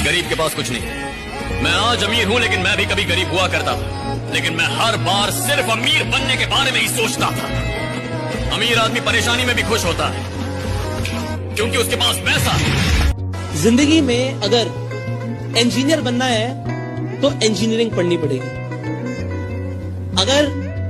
गरीब के पास कुछ नहीं। मैं आज अमीर हूं, लेकिन मैं भी कभी गरीब हुआ करता था। लेकिन मैं हर बार सिर्फ अमीर बनने के बारे में ही सोचता था। अमीर आदमी परेशानी में भी खुश होता है क्योंकि उसके पास पैसा है। जिंदगी में अगर इंजीनियर बनना है तो इंजीनियरिंग पढ़नी पड़ेगी, अगर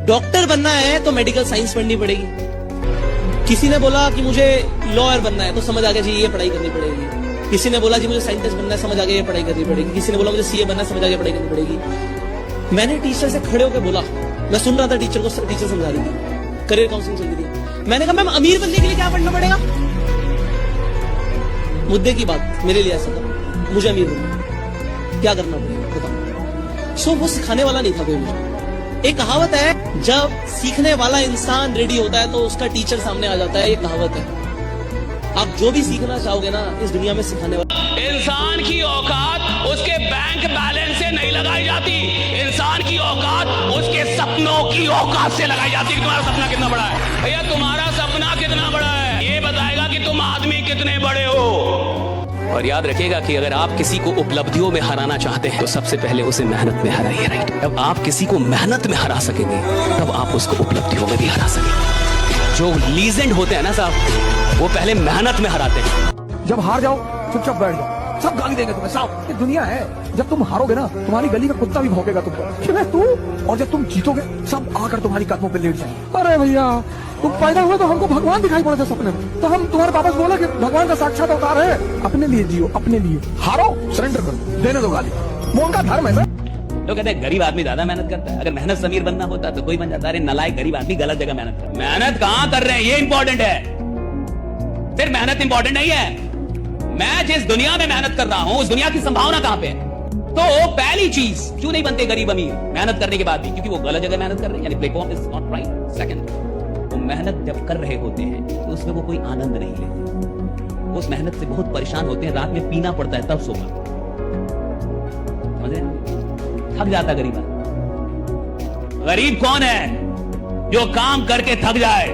डॉक्टर बनना है तो मेडिकल साइंस पढ़नी पड़ेगी। किसी ने बोला कि मुझे लॉयर बनना है तो समझ आ गया जी ये पढ़ाई करनी पड़ेगी। किसी ने बोला जी मुझे साइंटिस्ट बनना है, समझ आ गया ये पढ़ाई करनी पड़ेगी। किसी ने बोला मुझे सीए बनना है, समझ आ गया पढ़ाई करनी पड़ेगी। मैंने टीचर से खड़े होकर बोला, मैं सुन रहा था टीचर को, टीचर समझा रही थी, करियर काउंसलिंग चल रही थी। मैंने कहा मैम अमीर बनने के लिए क्या पढ़ना पड़ेगा? मुद्दे की बात मेरे लिए ऐसा था, मुझे अमीर बनना क्या करना पड़ेगा बताओ। सो वो सिखाने वाला नहीं था कोई मुझे। एक कहावत है, जब सीखने वाला इंसान रेडी होता है तो उसका टीचर सामने आ जाता है। ये कहावत है। आप जो भी सीखना चाहोगे ना इस दुनिया में सिखाने वाला। इंसान की औकात उसके बैंक बैलेंस से नहीं लगाई जाती, इंसान की औकात उसके सपनों की औकात से लगाई जाती है। तुम्हारा सपना कितना बड़ा है भैया? तुम्हारा सपना कितना बड़ा है ये बताएगा कि तुम आदमी कितने बड़े हो। और याद रखिएगा कि अगर आप किसी को उपलब्धियों में हराना चाहते हैं तो सबसे पहले उसे मेहनत में हराइए, राइट? जब आप किसी को मेहनत में हरा सकेंगे तब आप उसको उपलब्धियों में भी हरा सकेंगे। जो लीजेंड होते हैं ना साहब, वो पहले मेहनत में हराते हैं। जब हार जाओ चुपचाप बैठ जाओ, सब गाली देंगे तुम्हें साहब। ये दुनिया है, जब तुम हारोगे ना तुम्हारी गली का कुत्ता भी भौंकेगा तुम पर, तू। और जब तुम जीतोगे सब आकर तुम्हारी कदमों पे लेट जाएंगे। अरे भैया तुम पैदा हुए तो हमको भगवान दिखाई पड़े थे सपने में, तो हम तुम्हारे पापा से बोला कि भगवान का साक्षात अवतार है। अपने लिए जियो, अपने लिए। हारो सरेंडर करो, देने दो गाली, वो उनका धर्म है सर। तो कहते हैं गरीब आदमी ज्यादा मेहनत करता है। अगर मेहनत से अमीर बनना होता तो कोई बन जाता है। नलायक गरीब आदमी गलत जगह मेहनत कर। मेहनत कहां कर रहे हैं ये इंपॉर्टेंट है, सिर्फ मेहनत इंपॉर्टेंट नहीं है। मैं जिस दुनिया में मेहनत कर रहा हूं उस दुनिया की संभावना कहां पे है? तो पहली चीज, क्यों नहीं बनते गरीब अमीर मेहनत करने के बाद भी? क्योंकि वो गलत जगह मेहनत कर रहे हैं, यानी platform is not right. Second, वो मेहनत जब कर रहे होते हैं तो उसमें वो कोई आनंद नहीं लेते। उस मेहनत से बहुत परेशान होते हैं, रात में पीना पड़ता है तब सोकर। समझे? थक जाता गरीब आदमी। गरीब कौन है? जो काम करके थक जाए।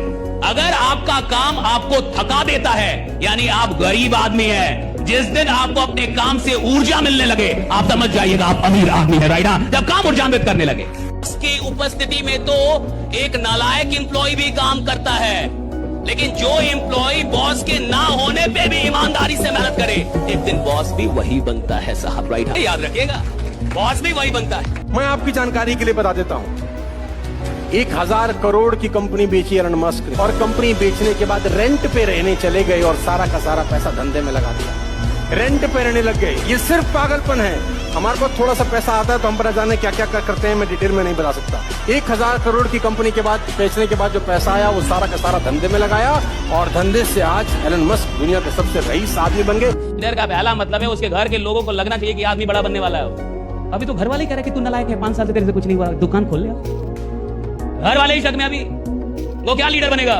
अगर आपका काम आपको थका देता है यानी आप गरीब आदमी हैं। जिस दिन आपको अपने काम से ऊर्जा मिलने लगे आप समझ जाइएगा आप अमीर आदमी है, राइट? जब काम ऊर्जान्वित करने लगे। उसकी उपस्थिति में तो एक नालायक एम्प्लॉय भी काम करता है, लेकिन जो एम्प्लॉय बॉस के ना होने पे भी ईमानदारी से मेहनत करे एक दिन बॉस भी वही बनता है साहब, राइट? याद रखिएगा बॉस भी वही बनता है। मैं आपकी जानकारी के लिए बता देता हूं, 1000 करोड़ की कंपनी बेची एलन मस्क ने, और कंपनी बेचने के बाद रेंट पे रहने चले गए और सारा का सारा पैसा धंधे में लगा दिया। रेंट पे रहने लग गए। ये सिर्फ पागलपन है। हमारे पास थोड़ा सा पैसा आता है तो हम पता जाने क्या क्या करते हैं, मैं डिटेल में नहीं बता सकता। 1000 करोड़ की कंपनी के बाद बेचने के बाद जो पैसा आया वो सारा का सारा धंधे में लगाया और धंधे से आज एलन मस्क दुनिया के सबसे रईस आदमी बन गए। लीडर का पहला मतलब है उसके घर के लोगों को लगना चाहिए कि आदमी बड़ा बनने वाला है। अभी तो घर वाले कह रहे कि तू नालायक है, 5 साल से तेरे से कुछ नहीं हुआ, दुकान खोल लिया। घर वाले ही शक में अभी वो क्या लीडर बनेगा?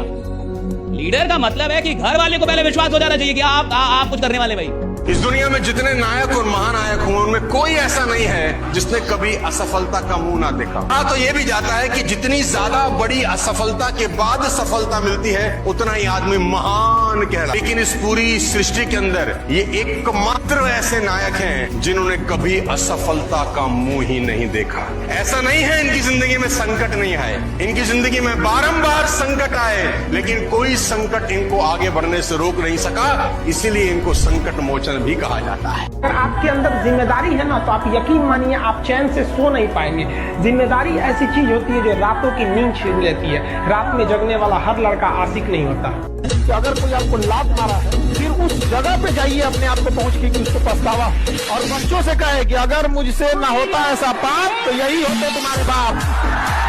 लीडर का मतलब है कि घर वाले को पहले विश्वास हो जाना चाहिए कि आप कुछ करने वाले भाई। इस दुनिया में जितने नायक और महानायक हुए उनमें कोई ऐसा नहीं है जिसने कभी असफलता का मुंह ना देखा। तो ये भी जाता है कि जितनी ज्यादा बड़ी असफलता के बाद सफलता मिलती है उतना ही आदमी महान कहलाता है। लेकिन इस पूरी सृष्टि के अंदर ये एकमात्र ऐसे नायक हैं जिन्होंने कभी असफलता का मुंह ही नहीं देखा। ऐसा नहीं है इनकी जिंदगी में संकट नहीं आए, इनकी जिंदगी में बारंबार संकट आए, लेकिन कोई संकट इनको आगे बढ़ने से रोक नहीं सका। इसीलिए इनको संकट मोचन भी कहा जाता है। अगर आपके अंदर जिम्मेदारी है ना तो आप यकीन मानिए आप चैन से सो नहीं पाएंगे। जिम्मेदारी ऐसी चीज होती है जो रातों की नींद छीन लेती है। रात में जगने वाला हर लड़का आशिक नहीं होता। कि अगर कोई आपको लात मारा है फिर उस जगह पे जाइए अपने आप को पहुंच के कि उसको पछतावा, और बच्चों से कहे कि अगर मुझसे ना होता ऐसा पाप तो यही होते तुम्हारे बाप।